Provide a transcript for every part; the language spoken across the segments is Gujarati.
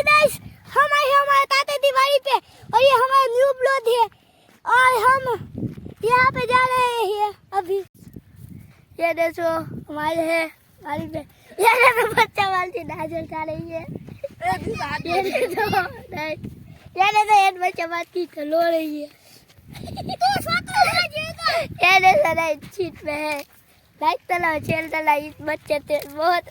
हाय गाइस, हम आए हैं हमारे ताते दिवाली पे और ये हमारा न्यू ब्लॉग है और हम यहाँ पे जा रहे हैं अभी। ये देखो हमारे है गाड़ी पे, ये देखो बच्चा वाली नाजल खा रही है। ये देखो एक बच्चा बात की लो रही है। ये देखो नहीं सीट पे है। लाइक तला चेल तला इस बच्चे ते बहुत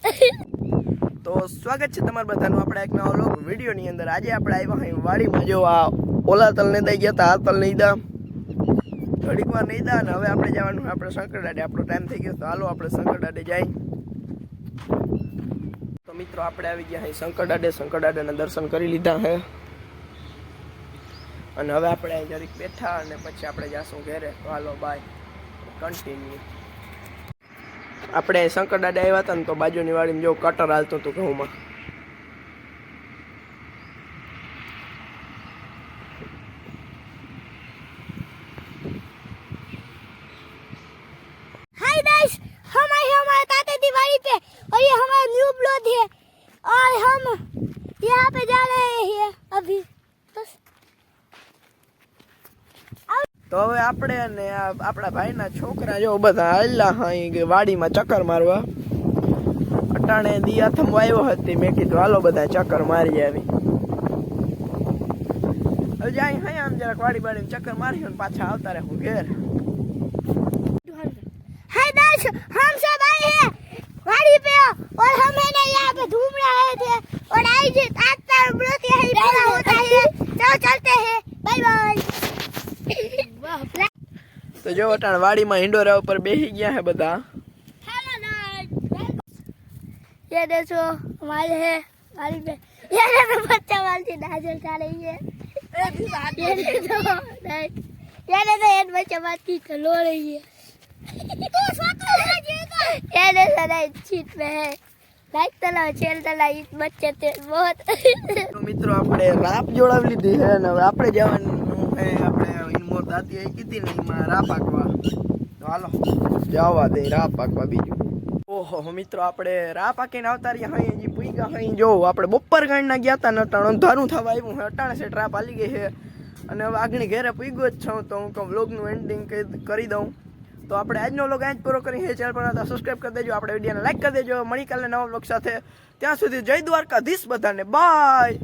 તો સ્વાગત છે તમારા બધાનું આપણે એક નવો લોગ વિડીયોની અંદર। આજે આપણે આવ્યા અહીં વાડીમાં। જો આ ઓલા તલ ને દઈ ગયા હતા, આ તલ નહીં દા ઘડીક વાર નહીં દા ને હવે આપણે જવાનું આપણે શંકરદાડે। આપણો ટાઈમ થઈ ગયો તો હાલો આપણે શંકરદાડે જાય। તો મિત્રો આપણે આવી ગયા અહીં શંકરદાડે। શંકરદાડેના દર્શન કરી લીધા છે અને હવે આપણે અહીં જરીક બેઠા અને પછી આપણે જાશું ઘરે। તો હાલો બાય, કન્ટિન્યુ। આપણે શંકરદાડે આવ્યા હતા ને તો બાજુની વાડીમાં જો કટર હાલતું હતું ઘઉંમાં। हाय गाइस, हम आए हैं हमारे ताते दिवाली पे और ये हमारा न्यू ब्लॉग है और हम यहाँ पे जा रहे हैं अभी। बस તો હવે આપણે અને આપણા ભાઈના છોકરા જો બધા હાલ્યા અહીં વાડીમાં ચક્કર મારવા। અટાણે દિયાથમ વાવ્યો હતી, મેં કીધું હાલો બધા ચક્કર મારી આવી। હવે જાય અહીં આમ જરાક વાડી વાડીમાં ચક્કર મારી ને પાછા આવતા રહે હું ઘેર। हाय गाइस, हम सब आए हैं गाड़ी पे और हम है ना यहाँ पे घूम रहे थे और आज का ब्लॉग यही पूरा होता है। चलो चलते हैं, बाय बाय। તો જો અટાણ વાડીમાં હિંડોરા ઉપર બેસી ગયા है બધા। ये देखो हमारे है गाड़ी पे, ये देखो बच्चा वाली नाजल खा रही है। ये देखो एक बच्चा बात की लो रही है। ये देखो नहीं सीट पे है। लाइक तला चेल तला इस बच्चे ते बहुत તો મિત્રો આપણે રાપ જોડાવી લીધી છે ને હવે આપણે જવાનું છે। આપણે ઇનમોર દાતી આવી કીધી ને એમાં રાપ પાકવા। તો હાલો જવા દે રાપ પાકવા બીજું। ઓહો મિત્રો આપણે રાપ પાકીને આવતા રહ્યા અહીં હજી પૂગ્યા અહીં। જો આપણે બપોર ગાંડના ગયા હતા ને અટાણ અંધારું થવા આવ્યું છે, અટાણે સેટ રાપ હાલી ગઈ છે અને હવે આગળ ઘેરે પૂગ્યો જ છું। તો હું કહું વ્લોગનું એન્ડિંગ કરી દઉં। તો આપણે આજનો વ્લોગ આજ પૂરો કરી છે। ચેનલ પર નતા સબસ્ક્રાઇબ કરી દેજો, આપણે વિડીયોને લાઈક કરી દેજો। મળી કાલે નવા વ્લોગ સાથે, ત્યાં સુધી જય દ્વારકાધીશ બધાને, બાય।